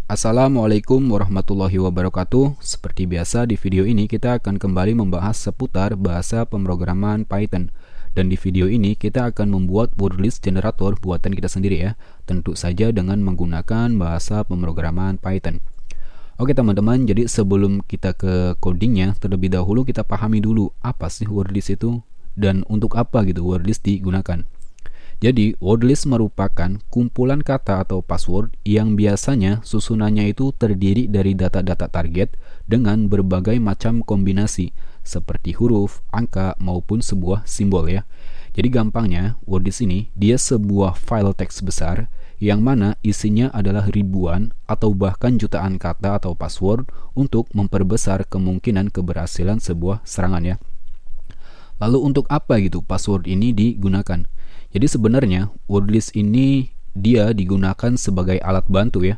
Assalamualaikum warahmatullahi wabarakatuh. Seperti biasa di video ini kita akan kembali membahas seputar bahasa pemrograman Python. Dan di video ini kita akan membuat word list generator buatan kita sendiri ya. Tentu saja dengan menggunakan bahasa pemrograman Python. Oke teman-teman, jadi sebelum kita ke codingnya, terlebih dahulu kita pahami dulu apa sih word list itu dan untuk apa gitu word list digunakan. Jadi, word list merupakan kumpulan kata atau password yang biasanya susunannya itu terdiri dari data-data target dengan berbagai macam kombinasi, seperti huruf, angka, maupun sebuah simbol ya. Jadi gampangnya, word list ini dia sebuah file teks besar yang mana isinya adalah ribuan atau bahkan jutaan kata atau password untuk memperbesar kemungkinan keberhasilan sebuah serangan ya. Lalu untuk apa gitu password ini digunakan? Jadi sebenarnya word list ini dia digunakan sebagai alat bantu ya.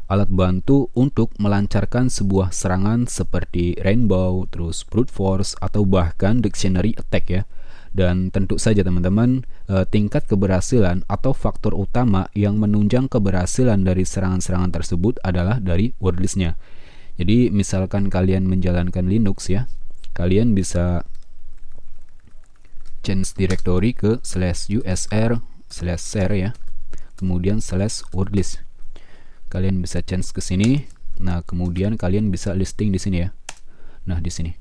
Alat bantu untuk melancarkan sebuah serangan seperti rainbow, terus brute force atau bahkan dictionary attack ya. Dan tentu saja teman-teman, tingkat keberhasilan atau faktor utama yang menunjang keberhasilan dari serangan-serangan tersebut adalah dari word listnya. Jadi misalkan kalian menjalankan Linux ya, kalian bisa change directory ke /usr/share ya, kemudian /wordlist. Kalian bisa change ke sini. Nah, kemudian kalian bisa listing di sini ya. Nah, di sini.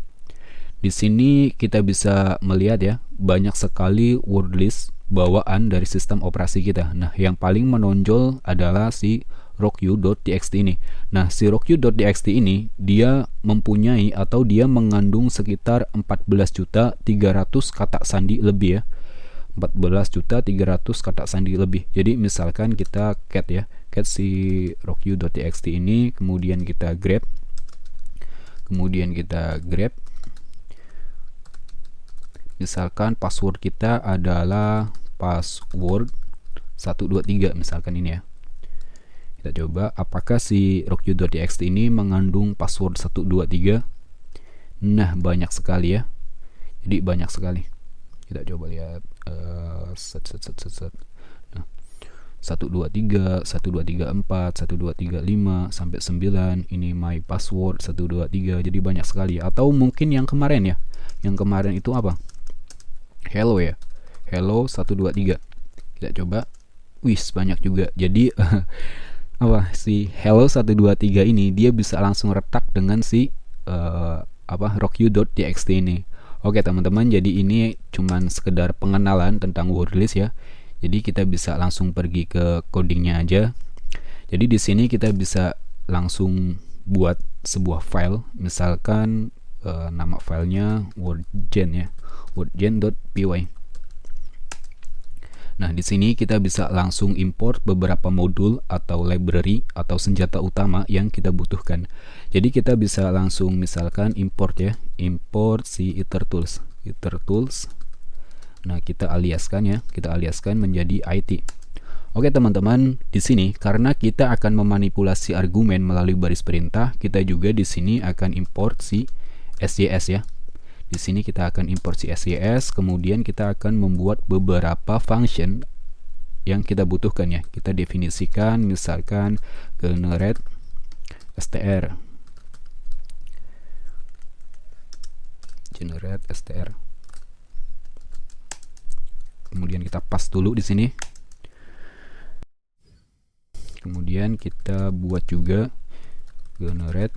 Di sini kita bisa melihat ya, banyak sekali word list bawaan dari sistem operasi kita. Nah, yang paling menonjol adalah si rockyou.txt ini. Nah, si rockyou.txt ini dia mempunyai atau dia mengandung sekitar 14.300 kata sandi lebih ya. 14.300 kata sandi lebih. Jadi misalkan kita cat ya, cat si rockyou.txt ini, kemudian kita grab. Misalkan password kita adalah password 123 misalkan ini ya. Kita coba apakah si rockyou.txt ini mengandung password 123. Nah, banyak sekali ya. Jadi banyak sekali. Kita coba lihat Nah, 123, 1234, 1235 sampai 9. Ini my password 123. Jadi banyak sekali. Atau mungkin yang kemarin ya. Yang kemarin itu apa? Hello ya. Hello 123. Kita coba. Wih, banyak juga. Jadi si hello 123 ini dia bisa langsung retak dengan si rockyou.txt ini. Oke teman-teman, jadi ini cuman sekedar pengenalan tentang word list ya. Jadi kita bisa langsung pergi ke codingnya aja. Jadi di sini kita bisa langsung buat sebuah file, misalkan nama filenya wordgen ya, wordgen.py. Nah, di sini kita bisa langsung import beberapa modul atau library atau senjata utama yang kita butuhkan. Jadi kita bisa langsung misalkan import ya, import si itertools. Nah, kita aliaskan menjadi IT. Oke teman-teman, di sini karena kita akan memanipulasi argumen melalui baris perintah, kita juga di sini akan import si SJS ya. Di sini kita akan import si SJS, kemudian kita akan membuat beberapa function yang kita butuhkan ya. Kita definisikan misalkan generate str. Kemudian kita pass dulu di sini. Kemudian kita buat juga generate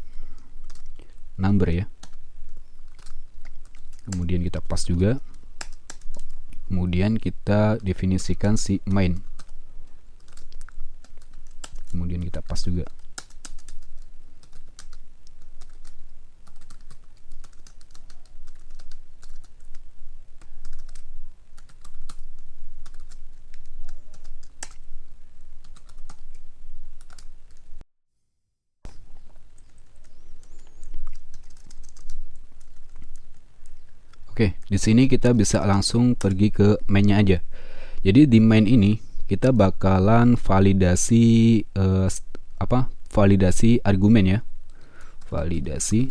number ya. Kemudian kita pass juga. Kemudian kita definisikan si main. Kemudian kita pass juga. Oke, di sini kita bisa langsung pergi ke mainnya aja. Jadi di main ini kita bakalan validasi validasi argumen ya. Validasi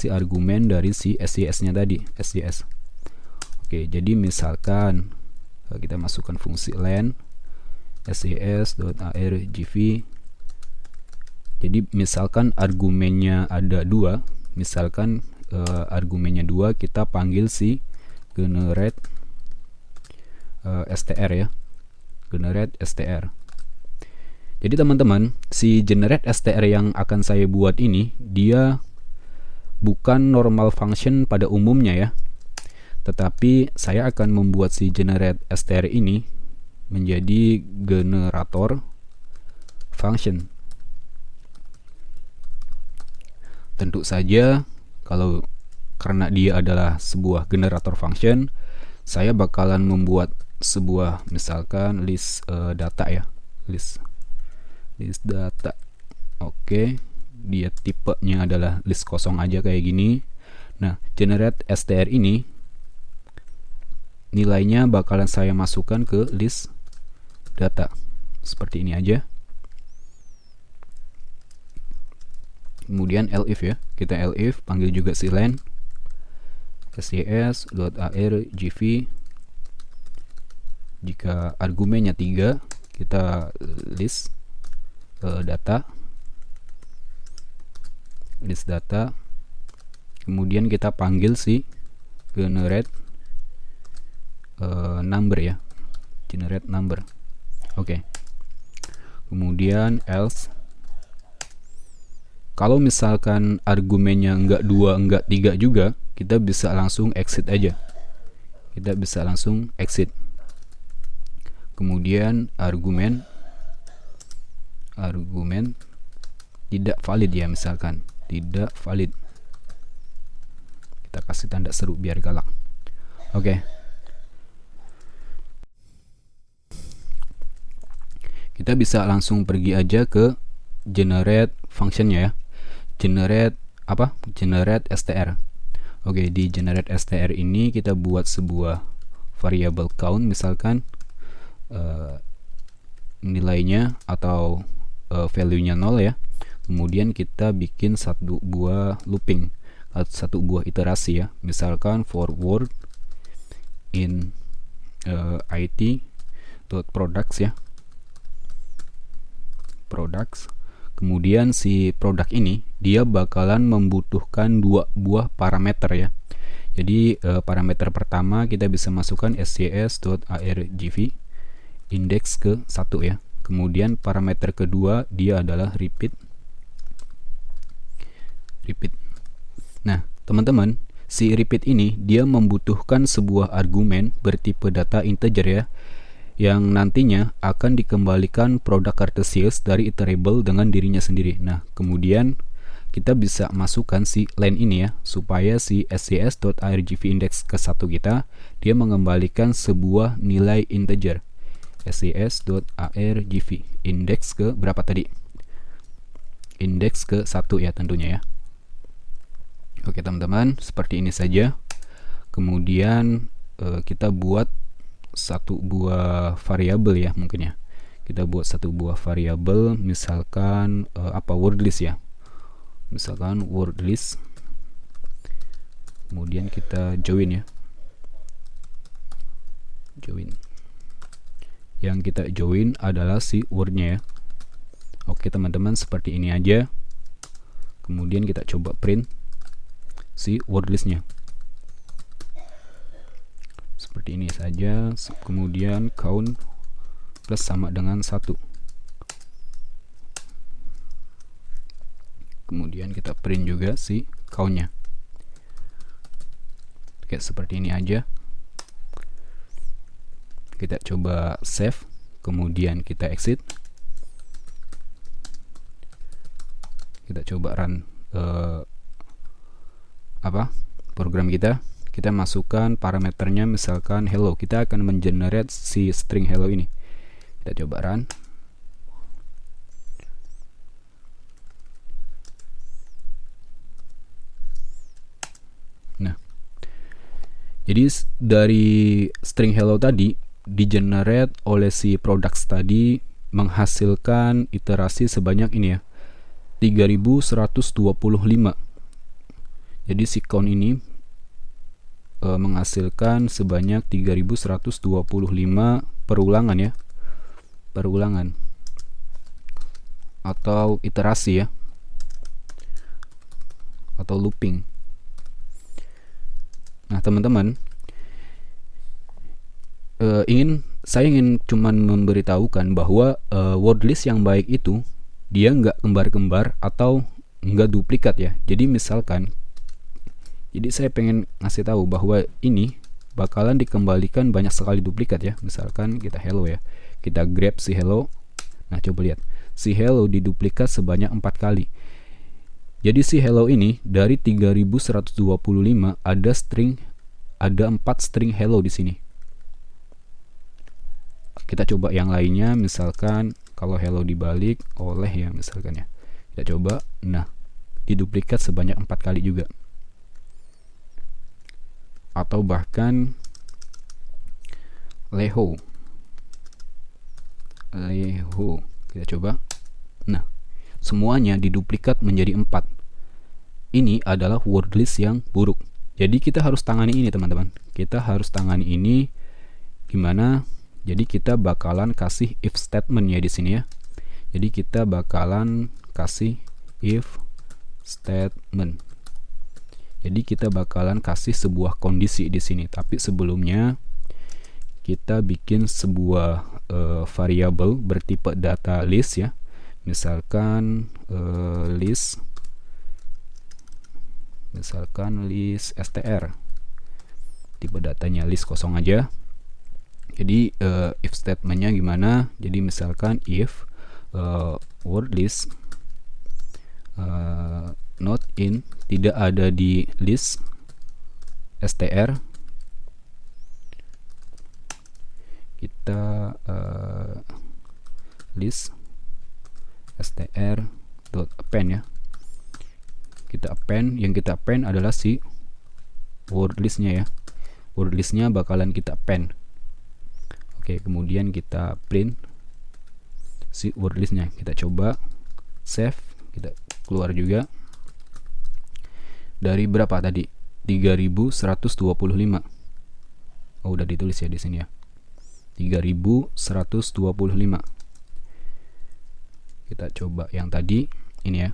argumen dari si SJS-nya tadi, SJS. Oke, jadi misalkan kita masukkan fungsi len ses.argv. Jadi misalkan argumennya ada 2, misalkan argumennya 2, kita panggil si generate str ya, generate str. Jadi teman-teman, si generate str yang akan saya buat ini, dia bukan normal function pada umumnya ya, tetapi saya akan membuat si generate str ini menjadi generator function. Tentu saja kalau karena dia adalah sebuah generator function, saya bakalan membuat sebuah misalkan list data ya, list data. Oke, dia tipenya adalah list kosong aja kayak gini. Nah, generate str ini nilainya bakalan saya masukkan ke list data seperti ini aja. Kemudian elif ya, kita elif, panggil juga si len ses.argv. Jika argumennya 3, kita list data, kemudian kita panggil si generate number ya, generate number. Oke. Kemudian else. Kalau misalkan argumennya enggak 2 enggak 3 juga, kita bisa langsung exit aja. Kita bisa langsung exit. Kemudian argumen tidak valid ya, misalkan tidak valid, kita kasih tanda seru biar galak. Oke. Kita bisa langsung pergi aja ke generate functionnya ya, generate str. Oke, di generate str ini kita buat sebuah variable count, misalkan nilainya atau value-nya 0 ya. Kemudian kita bikin satu buah looping, satu buah iterasi ya, misalkan forward in it.products ya, products. Kemudian si produk ini dia bakalan membutuhkan 2 buah parameter ya. Jadi parameter pertama kita bisa masukkan scs.argv index ke 1 ya. Kemudian parameter kedua dia adalah repeat. Nah, teman-teman, si repeat ini dia membutuhkan sebuah argumen bertipe data integer ya, yang nantinya akan dikembalikan produk kartesius dari iterable dengan dirinya sendiri. Nah, kemudian kita bisa masukkan si len ini ya, supaya si scs.argv index ke 1 kita dia mengembalikan sebuah nilai integer. scs.argv index ke berapa tadi? Index ke 1 ya tentunya ya. Oke teman-teman, seperti ini saja. Kemudian kita buat satu buah variabel ya, mungkin ya. Kita buat satu buah variabel, misalkan word list ya. Misalkan word list. Kemudian kita join ya. Join. Yang kita join adalah si wordnya ya. Oke teman-teman, seperti ini aja. Kemudian kita coba print si word listnya. Seperti ini saja. Kemudian count plus sama dengan 1. Kemudian kita print juga si countnya. Kayak seperti ini aja. Kita coba save, kemudian kita exit. Kita coba run program kita. Kita masukkan parameternya, misalkan hello. Kita akan mengenerate si string hello ini. Kita coba run. Nah, jadi dari string hello tadi di-generate oleh si products tadi menghasilkan iterasi sebanyak ini ya, 3125. Jadi si count ini menghasilkan sebanyak 3125 perulangan ya. perulangan atau iterasi ya, atau looping. Nah teman-teman, saya ingin cuman memberitahukan bahwa word list yang baik itu dia nggak kembar-kembar atau nggak duplikat ya. Jadi misalkan, jadi saya pengen ngasih tahu bahwa ini bakalan dikembalikan banyak sekali duplikat ya. Misalkan kita hello ya, kita grab si hello. Nah coba lihat, si hello diduplikat sebanyak 4 kali. Jadi si hello ini dari 3125 ada 4 string hello di sini. Kita coba yang lainnya, misalkan kalau hello dibalik oleh ya misalkan ya. Kita coba, nah diduplikat sebanyak 4 kali juga. Atau bahkan leho, kita coba. Nah semuanya diduplikat menjadi 4. Ini adalah word list yang buruk. Jadi kita harus tangani ini teman-teman. Kita harus tangani ini gimana? Jadi kita bakalan kasih if statement ya di sini ya. Jadi kita bakalan kasih if statement. Jadi kita bakalan kasih sebuah kondisi di sini. Tapi sebelumnya kita bikin sebuah variabel bertipe data list ya. Misalkan list str. Tipe datanya list kosong aja. Jadi if statementnya gimana? Jadi misalkan if word list not in, tidak ada di list str, kita list str dot append ya. Kita append, yang kita append adalah si word listnya ya. Word listnya bakalan kita append. Oke, kemudian kita print si word listnya. Kita coba save, kita keluar juga. Dari berapa tadi? 3125. Oh, udah ditulis ya di sini ya. 3125. Kita coba yang tadi ini ya.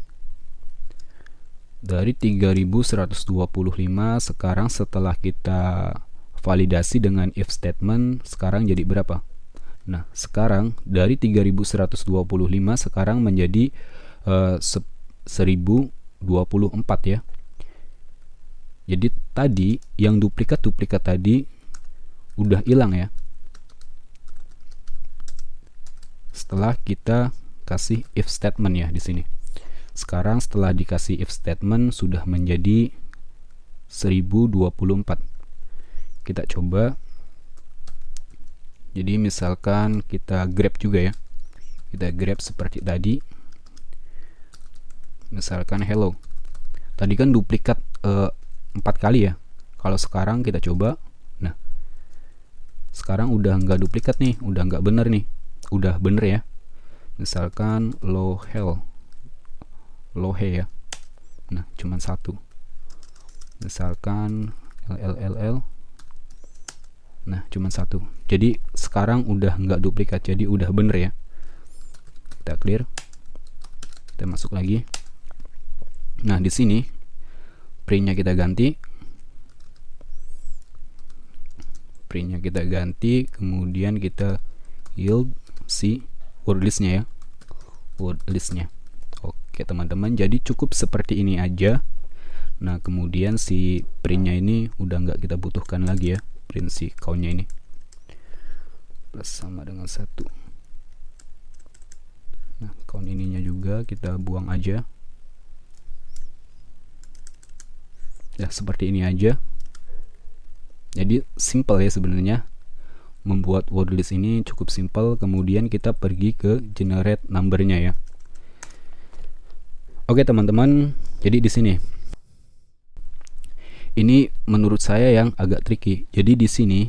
Dari 3125 sekarang setelah kita validasi dengan if statement sekarang jadi berapa? Nah, sekarang dari 3125 sekarang menjadi 1024 ya. Jadi tadi yang duplikat tadi udah hilang ya. Setelah kita kasih if statement ya di sini. Sekarang setelah dikasih if statement sudah menjadi 1024. Kita coba. Jadi misalkan kita grab juga ya. Kita grab seperti tadi. Misalkan hello. Tadi kan duplikat 4 kali ya. Kalau sekarang kita coba. Nah, sekarang udah nggak duplikat nih, udah nggak bener nih. Udah bener ya. Misalkan lohe ya. Nah, cuman 1. Misalkan LLLL. Nah, cuman 1. Jadi sekarang udah nggak duplikat, jadi udah bener ya. Kita clear. Kita masuk lagi. Nah, di sini printnya kita ganti. Kemudian kita yield si word listnya ya. Word listnya. Oke teman-teman, jadi cukup seperti ini aja. Nah, kemudian si printnya ini udah nggak kita butuhkan lagi ya. Print si countnya ini plus sama dengan 1. Nah, count ininya juga kita buang aja. Ya, seperti ini aja. Jadi simple ya sebenarnya. Membuat word list ini cukup simple. Kemudian kita pergi ke generate numbernya ya. Oke teman-teman, jadi di sini ini menurut saya yang agak tricky. Jadi di sini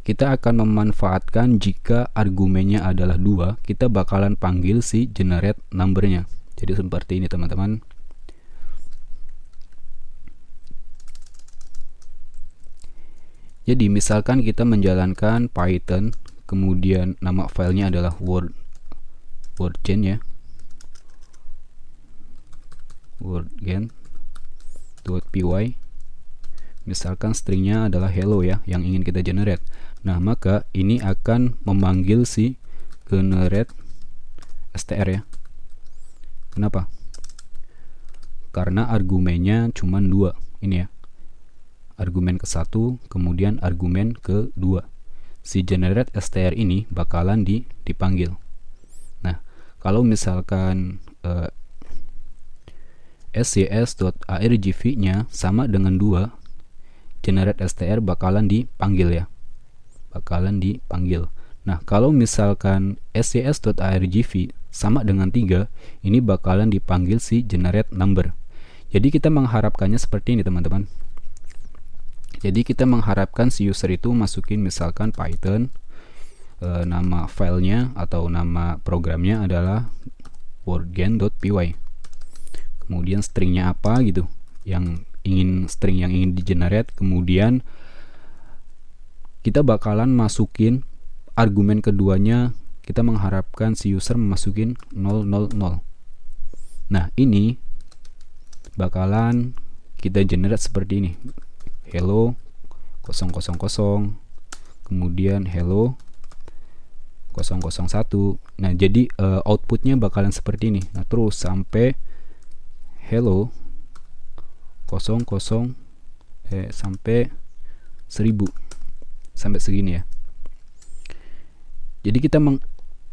kita akan memanfaatkan jika argumennya adalah 2, kita bakalan panggil si generate numbernya. Jadi seperti ini teman-teman. Jadi misalkan kita menjalankan Python kemudian nama filenya adalah wordgen ya, wordgen.py. Misalkan stringnya adalah hello ya, yang ingin kita generate. Nah, maka ini akan memanggil si generate str ya. Kenapa? Karena argumennya cuma 2 ini ya, argumen ke-1 kemudian argumen ke-2. Si generate str ini bakalan dipanggil. Nah, kalau misalkan scs.argv nya sama dengan 2, generate str bakalan dipanggil ya, Nah, kalau misalkan scs.argv sama dengan 3, ini bakalan dipanggil si generate number. Jadi kita mengharapkannya seperti ini teman-teman. Jadi kita mengharapkan si user itu masukin misalkan Python, nama filenya atau nama programnya adalah wordgen.py, kemudian stringnya apa gitu, string yang ingin di generate, kemudian kita bakalan masukin argumen keduanya, kita mengharapkan si user memasukin 000. Nah, ini bakalan kita generate seperti ini, hello 000, kemudian hello 001. Nah, jadi outputnya bakalan seperti ini. Nah, terus sampai hello 00 sampai 1000, sampai segini ya. Jadi kita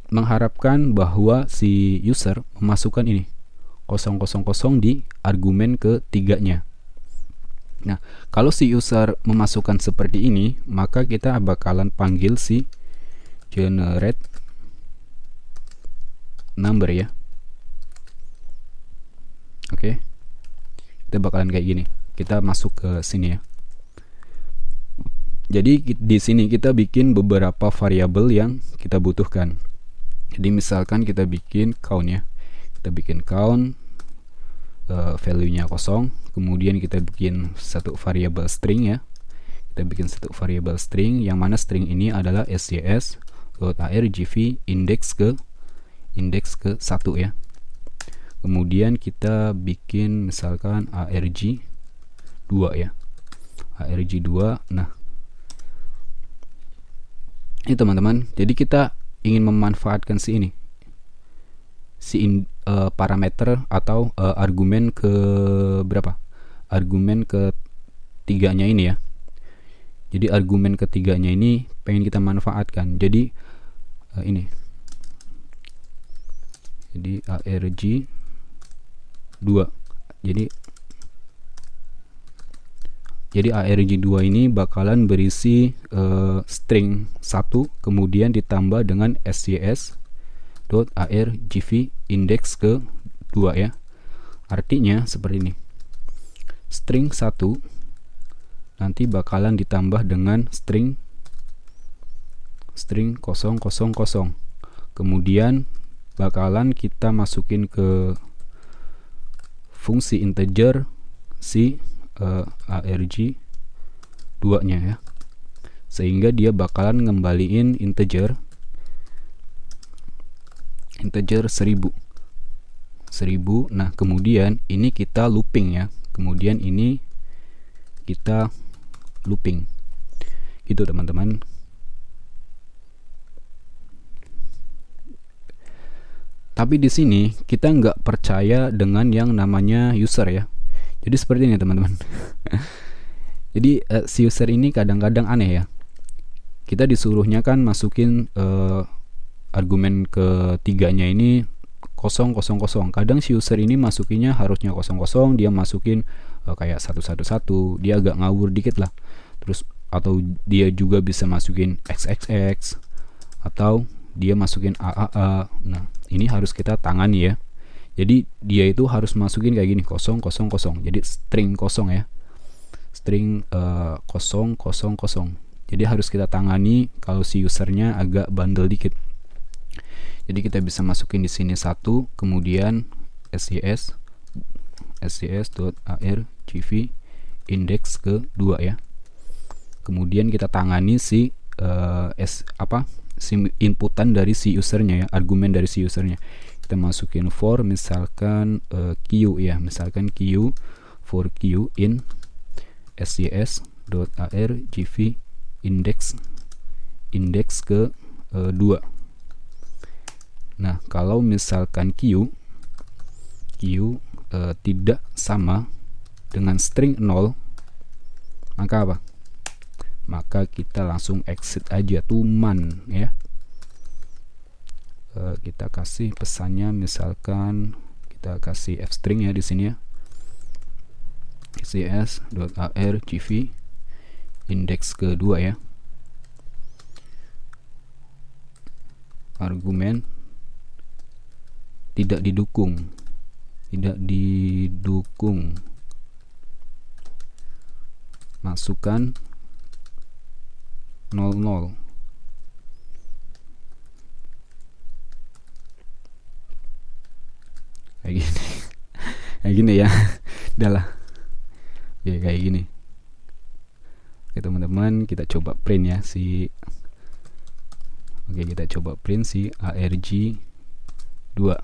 mengharapkan bahwa si user memasukkan ini 000 di argumen ke-3-nya. Nah, kalau si user memasukkan seperti ini, maka kita bakalan panggil si generate number ya. Oke. Kita bakalan kayak gini. Kita masuk ke sini ya. Jadi di sini kita bikin beberapa variabel yang kita butuhkan. Jadi misalkan kita bikin count ya. Kita bikin count, value-nya 0, kemudian kita bikin satu variabel string ya. Kita bikin satu variabel string, yang mana string ini adalah scs.argv index ke 1 ya. Kemudian kita bikin misalkan arg2 ya. arg2. Nah, ini teman-teman, jadi kita ingin memanfaatkan si parameter atau argumen ke berapa? Argumen ke-3-nya ini ya. Jadi argumen ke-3-nya ini pengen kita manfaatkan. Jadi ini. Jadi arg2. Jadi arg2 ini bakalan berisi string 1 kemudian ditambah dengan scs.argv index ke 2 ya. Artinya seperti ini. String 1 nanti bakalan ditambah dengan string 000. Kemudian bakalan kita masukin ke fungsi integer si arg2 nya ya, sehingga dia bakalan ngembaliin integer 1000. Nah, kemudian ini kita looping ya, kemudian ini kita looping gitu teman-teman. Tapi di sini kita nggak percaya dengan yang namanya user ya. Jadi seperti ini teman-teman. Jadi si user ini kadang-kadang aneh ya. Kita disuruhnya kan masukin argumen ke-3-nya ini 000. Kadang si user ini masukinnya harusnya 00, dia masukin kayak 111. Dia agak ngawur dikit lah. Terus atau dia juga bisa masukin xxx atau dia masukin AAA. Nah, ini harus kita tangani ya. Jadi dia itu harus masukin kayak gini 000. Jadi string 0 ya. String 000. Jadi harus kita tangani kalau si usernya agak bandel dikit. Jadi kita bisa masukin di sini 1, kemudian scs.argv index ke 2 ya. Kemudian kita tangani si inputan dari si usernya ya, argumen dari si usernya. Kita masukin for misalkan q ya, misalkan q for q in sjs.argv index ke 2. Nah, kalau misalkan q tidak sama dengan string 0, maka apa? Maka kita langsung exit aja tuman ya. Kita kasih pesannya, misalkan kita kasih f string ya di sini ya, sjs.argv index kedua ya, argumen tidak didukung, masukkan 00. Kayak gini kayak gini ya. Udahlah, oke, kayak gini. Oke teman-teman, kita coba print ya kita coba print si arg2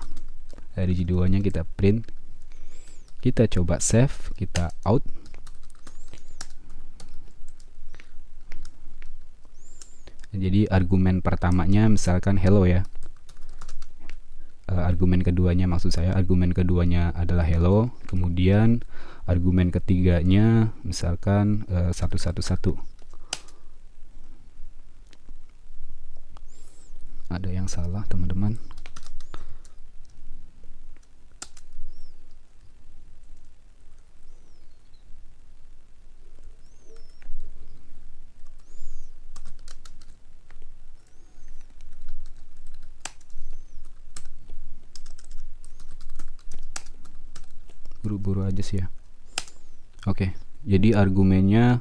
nya kita print, kita coba save, kita out. Jadi argumen pertamanya misalkan hello ya, argumen keduanya adalah hello, kemudian argumen ketiganya misalkan 111. Ada yang salah teman-teman. Buru-buru aja sih ya. Oke, jadi argumennya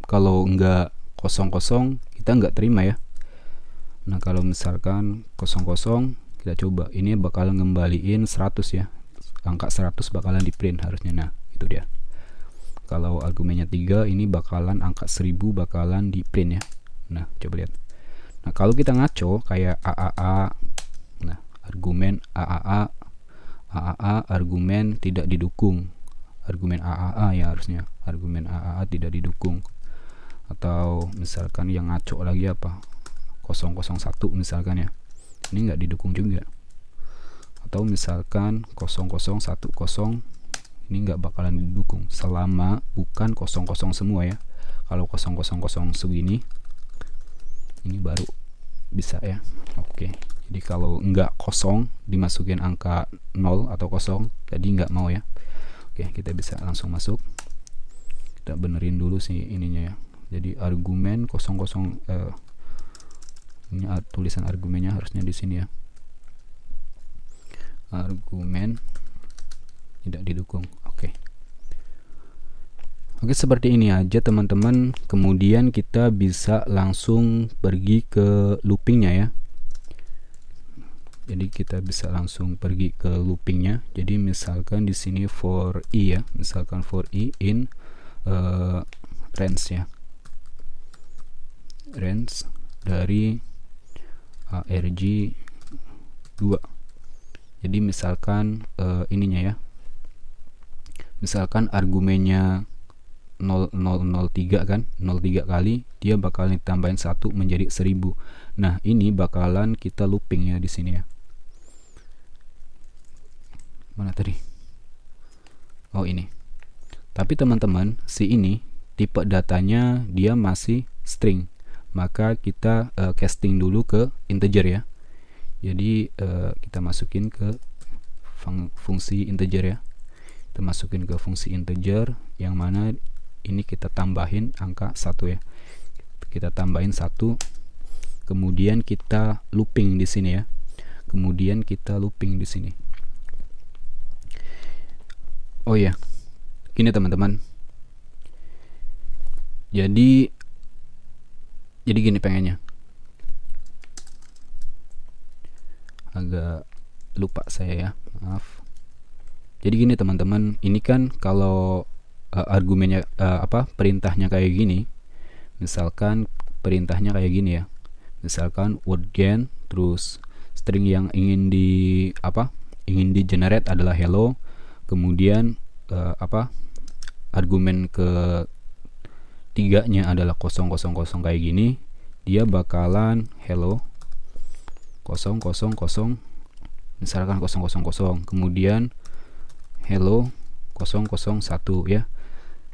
kalau nggak 00 kita nggak terima ya. Nah, kalau misalkan 00, kita coba, ini bakalan ngembaliin 100 ya, angka 100 bakalan di print harusnya. Nah, itu dia. Kalau argumennya 3, ini bakalan angka 1000 bakalan di print ya. Nah, coba lihat. Nah, kalau kita ngaco kayak AAA, nah argumen AAA argumen tidak didukung, argumen AAA ya harusnya, argumen AAA tidak didukung. Atau misalkan yang ngaco lagi apa, 001 misalkan ya, ini nggak didukung juga. Atau misalkan 0010, ini nggak bakalan didukung selama bukan 00 semua ya. Kalau 000 segini, ini baru bisa ya. Oke, jadi kalau nggak 0 dimasukin angka 0 atau 0, tadi nggak mau ya. Oke, kita bisa langsung masuk. Kita benerin dulu sih ininya ya. Jadi argumen 00, ini tulisan argumennya harusnya di sini ya. Argumen tidak didukung. Oke, seperti ini aja teman-teman. Kemudian kita bisa langsung pergi ke loopingnya ya. Jadi kita bisa langsung pergi ke loopingnya. Jadi misalkan di sini for i ya, misalkan for i in range ya, range dari arg2. Jadi misalkan ininya ya, misalkan argumennya 0003 kan, 03 kali, dia bakalan ditambahin 1 menjadi 1000. Nah, ini bakalan kita looping ya di sini ya. Mana tadi? Oh, ini. Tapi teman-teman, si ini tipe datanya dia masih string. Maka kita casting dulu ke integer ya. Jadi kita masukin ke fungsi integer ya. Kita masukin ke fungsi integer yang mana ini kita tambahin angka 1 ya. Kita tambahin 1, kemudian kita looping di sini ya. Kemudian kita looping di sini. Oh ya, gini teman-teman. Jadi gini pengennya. Agak lupa saya ya, maaf. Jadi gini teman-teman, ini kan kalau argumennya perintahnya kayak gini, misalkan perintahnya kayak gini ya. misalkan word gen, terus string yang ingin di generate adalah hello, kemudian argumen ke tiganya adalah 000 kayak gini, dia bakalan hello 000 misalkan 000, kemudian hello 001 ya.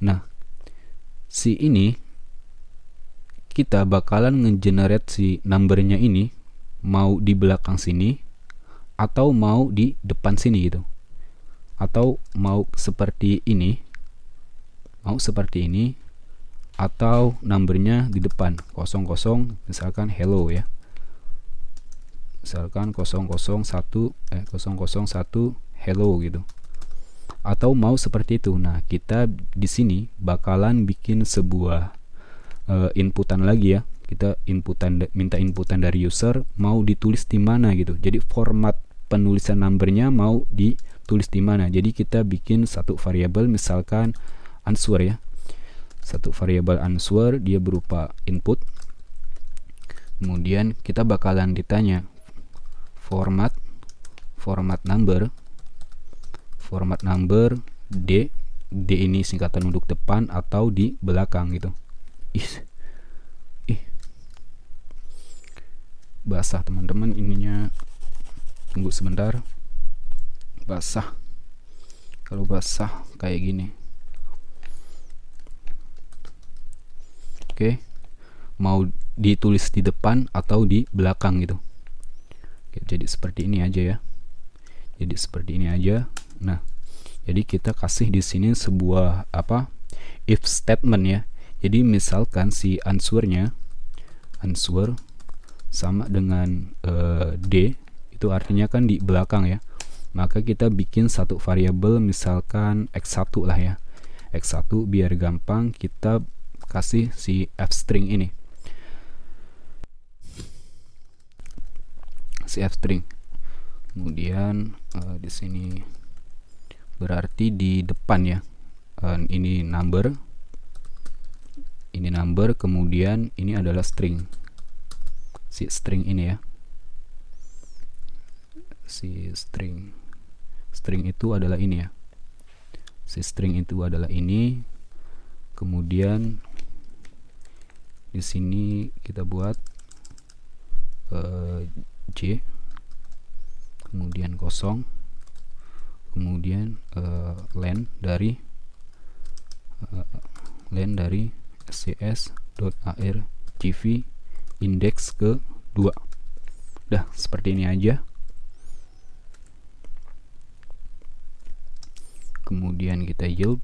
Nah, si ini kita bakalan ngegenerate si numbernya ini mau di belakang sini atau mau di depan sini gitu, atau mau seperti ini, atau numbernya di depan 00 misalkan hello ya, misalkan 001 hello gitu, atau mau seperti itu. Nah, kita di sini bakalan bikin sebuah inputan lagi ya. Kita minta inputan dari user mau ditulis di mana gitu. Jadi format penulisan numbernya mau ditulis di mana. Jadi kita bikin satu variabel, misalkan answer ya. Satu variabel answer, dia berupa input. Kemudian kita bakalan ditanya format number D ini singkatan untuk depan atau di belakang gitu. Basah teman-teman ininya, tunggu sebentar. Basah, kalau basah kayak gini. Oke, mau ditulis di depan atau di belakang gitu. Oke, jadi seperti ini aja ya. Nah, jadi kita kasih di sini sebuah if statement ya. Jadi misalkan si answer sama dengan D, itu artinya kan di belakang ya. Maka kita bikin satu variabel, misalkan x1 lah ya. X1 biar gampang, kita kasih si f string ini. Si f string. Kemudian di sini berarti di depan ya. Ini number, kemudian ini adalah string. Si string ini ya. Si string itu adalah ini ya. Si string itu adalah ini. Kemudian di sini kita buat J, kemudian kosong, kemudian len dari scs.argv indeks ke 2. Udah seperti ini aja. Kemudian kita yield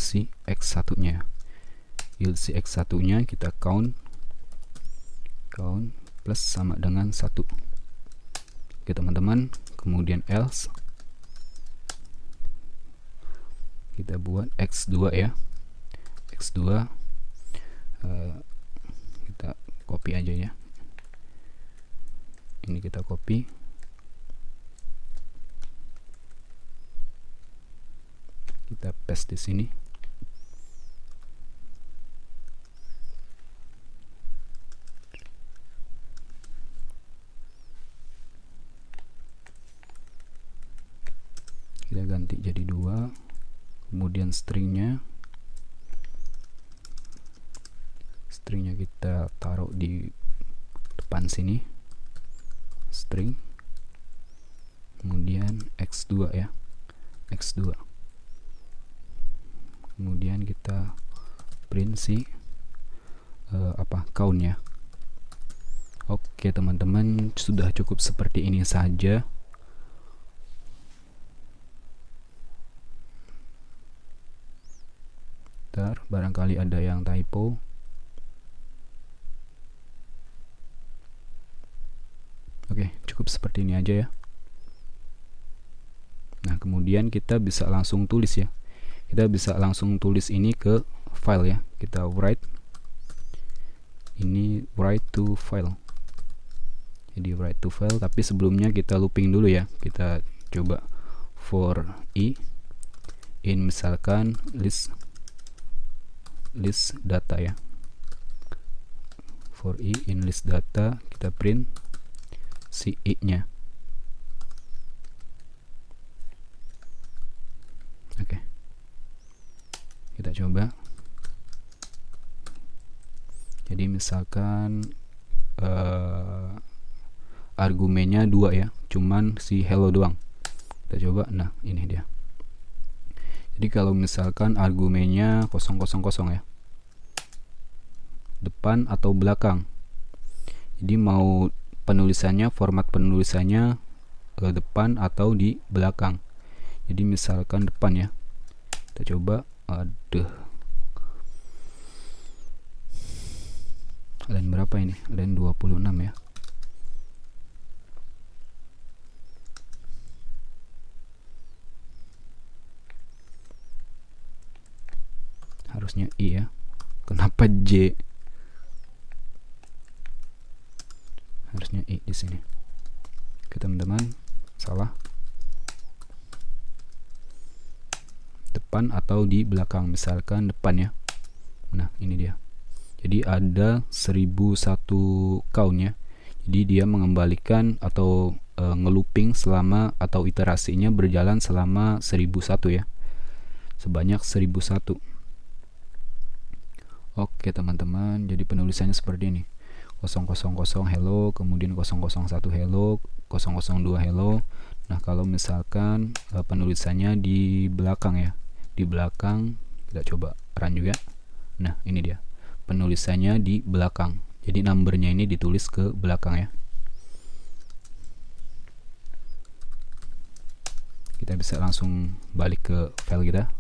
si x1 nya. Kita count plus sama dengan 1. Oke teman-teman, kemudian else kita buat x2 ya. X2 kita copy aja ya. Ini kita copy, kita paste di sini. Kita ganti jadi 2. Kemudian stringnya kita taruh di depan sini, string, kemudian x2 ya, x2. Kemudian kita print si count ya. Oke teman-teman, sudah cukup seperti ini saja. Barangkali ada yang typo. Oke, cukup seperti ini aja ya. Nah, kemudian kita bisa langsung tulis ya. Kita bisa langsung tulis ini ke file ya. Kita write to file. Jadi write to file, tapi sebelumnya kita looping dulu ya. Kita coba for i in misalkan list data ya. for i in list data, kita print si i nya. Oke, kita coba. Jadi misalkan argumennya 2 ya, cuman si hello doang. Kita coba. Nah, ini dia. Jadi kalau misalkan argumennya 000 ya, depan atau belakang. Jadi mau penulisannya, format penulisannya depan atau di belakang. Jadi misalkan depan ya. Kita coba. Line berapa ini? Line 26 ya. Harusnya I ya. Kenapa J? Harusnya I di sini. Oke teman-teman, salah. Depan atau di belakang, misalkan depan ya. Nah, ini dia. Jadi ada 1001 count ya. Jadi dia mengembalikan atau ngelooping selama, atau iterasinya berjalan selama 1001 ya. Sebanyak 1001. Oke teman-teman, jadi penulisannya seperti ini. 000 hello, kemudian 001 hello, 002 hello. Nah, kalau misalkan penulisannya di belakang ya. Di belakang, kita coba run juga. Nah, ini dia. Penulisannya di belakang. Jadi numbernya ini ditulis ke belakang ya. Kita bisa langsung balik ke file kita.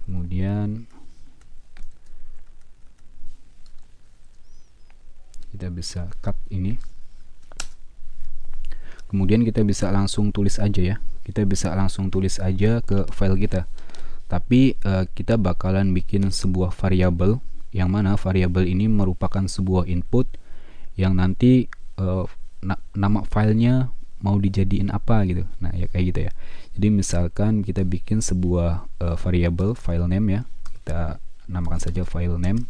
Kemudian kita bisa cut ini. Kemudian kita bisa langsung tulis aja ya. Kita bisa langsung tulis aja ke file kita. Tapi kita bakalan bikin sebuah variabel, yang mana variabel ini merupakan sebuah input yang nanti nama filenya mau dijadiin apa gitu. Nah, ya kayak gitu ya. Jadi misalkan kita bikin sebuah variabel file name ya. Kita namakan saja file name.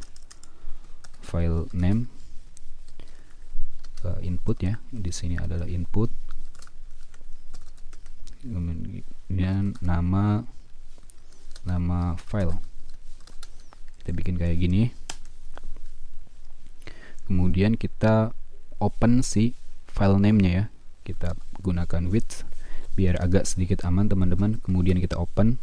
File name input ya. Di sini adalah input. Kemudian nama file. Kita bikin kayak gini. Kemudian kita open si file name-nya ya. Kita gunakan width biar agak sedikit aman teman-teman. Kemudian kita open.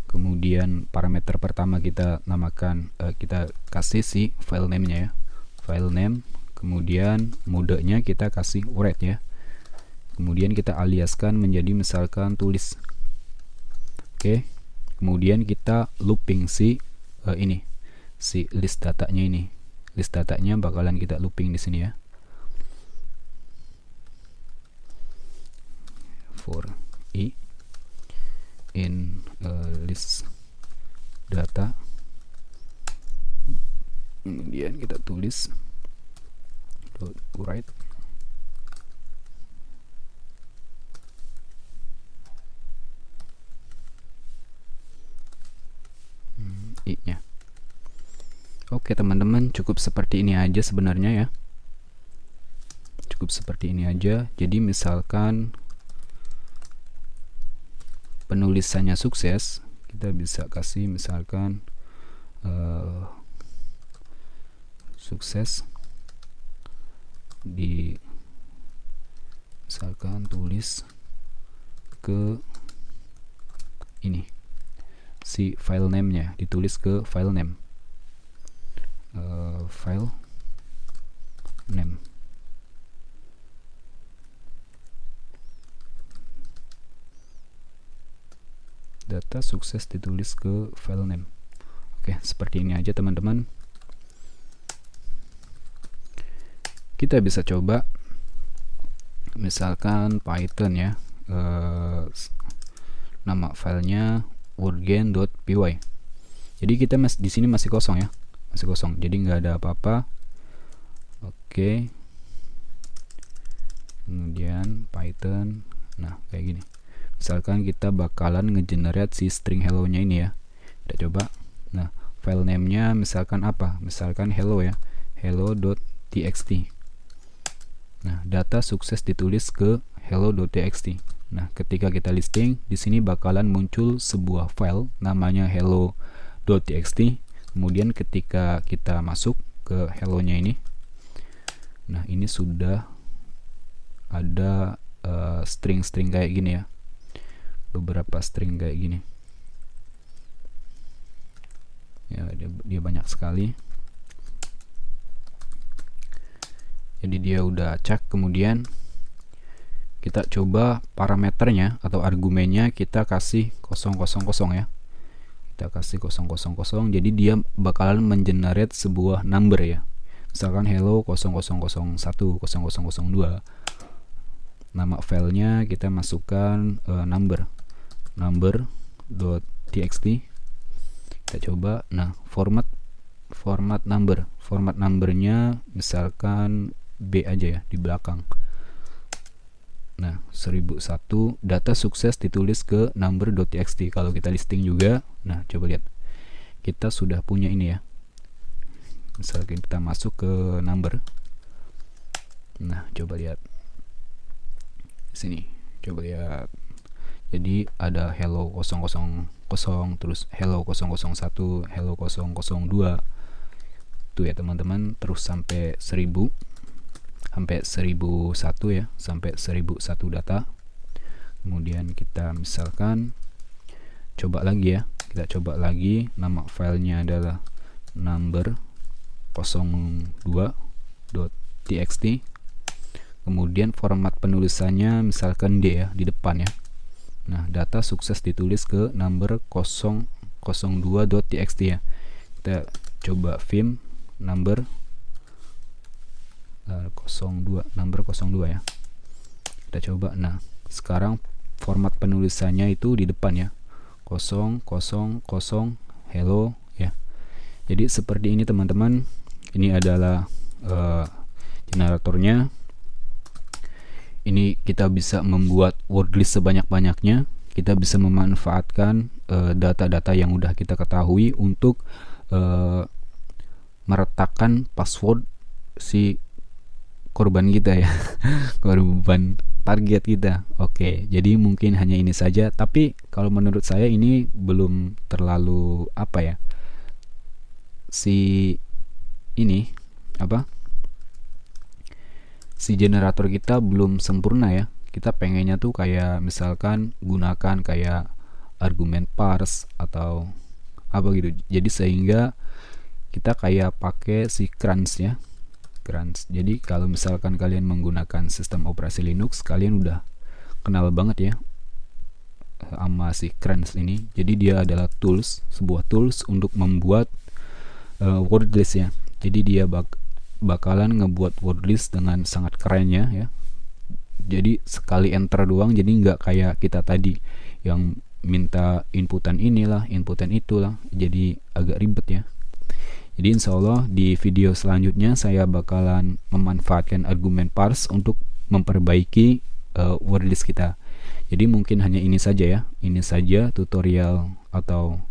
Kemudian parameter pertama kita namakan, kita kasih si file name-nya ya. File name. Kemudian modenya kita kasih write ya. Kemudian kita aliaskan menjadi misalkan tulis. Oke. Kemudian kita looping si ini, si list datanya ini. List datanya bakalan kita looping di sini ya. For i in list data. Kemudian kita tulis write i-nya. Oke teman-teman, cukup seperti ini aja sebenarnya ya. Cukup seperti ini aja. Jadi misalkan penulisannya sukses, kita bisa kasih misalkan sukses di misalkan tulis ke ini, si file name-nya ditulis ke file name. File name. Data sukses ditulis ke file name. Oke, seperti ini aja teman-teman. Kita bisa coba misalkan Python ya. Nama filenya wordgen.py. Jadi kita di sini masih kosong ya. Masih kosong, jadi nggak ada apa-apa. Oke. Kemudian Python. Nah, kayak gini. Misalkan kita bakalan ngegenerate si string hello-nya ini ya. Kita coba. Nah, file name-nya misalkan apa? Misalkan hello ya, hello.txt. Nah, data sukses ditulis ke hello.txt. Nah, ketika kita listing, di sini bakalan muncul sebuah file namanya hello.txt. Kemudian ketika kita masuk ke hello-nya ini, nah ini sudah ada string-string kayak gini ya, beberapa string kayak gini ya, dia banyak sekali. Jadi dia udah cek. Kemudian kita coba parameternya atau argumennya kita kasih 000 ya, kita kasih 000. Jadi dia bakalan mengenerate sebuah number ya, misalkan hello 0001 0002. Nama filenya kita masukkan number.txt. Kita coba. Nah, format numbernya misalkan B aja ya di belakang. Nah, 1001. Data sukses ditulis ke number.txt. Kalau kita listing juga, nah coba lihat, kita sudah punya ini ya. Misalkan kita masuk ke number. Nah, coba lihat sini, coba lihat. Jadi ada hello 000, terus hello 001, hello 002 tuh ya teman-teman, terus sampai 1000, sampai 1001 ya, sampai 1001 data. Kemudian kita misalkan coba lagi ya, kita coba lagi, nama filenya adalah number02.txt. Kemudian format penulisannya misalkan D ya, di depan ya. Nah, data sukses ditulis ke number 002.txt ya. Kita coba vim number 02 ya. Kita coba. Nah, sekarang format penulisannya itu di depan ya, 000 hello ya. Jadi seperti ini teman-teman. Ini adalah generatornya. Ini kita bisa membuat word list sebanyak-banyaknya. Kita bisa memanfaatkan data-data yang udah kita ketahui untuk meretakkan password si korban kita ya, korban target kita. Oke, jadi mungkin hanya ini saja. Tapi kalau menurut saya ini belum terlalu apa ya, si generator kita belum sempurna ya. Kita pengennya tuh kayak misalkan gunakan kayak argumen parse atau apa gitu. Jadi sehingga kita kayak pakai si crunch ya, crunch. Jadi kalau misalkan kalian menggunakan sistem operasi Linux, kalian udah kenal banget ya sama si crunch ini. Jadi dia adalah sebuah tools untuk membuat word list ya. Jadi dia bakalan ngebuat word list dengan sangat keren ya. Jadi sekali enter doang, jadi nggak kayak kita tadi yang minta inputan inilah, inputan itulah, jadi agak ribet ya. Jadi insya Allah di video selanjutnya saya bakalan memanfaatkan argumen parse untuk memperbaiki word list kita. Jadi mungkin hanya ini saja ya, ini saja tutorial atau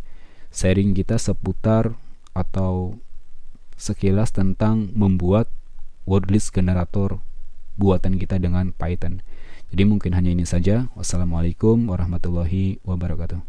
sharing kita seputar atau sekilas tentang membuat word list generator buatan kita dengan Python. Jadi mungkin hanya ini saja. Wassalamualaikum warahmatullahi wabarakatuh.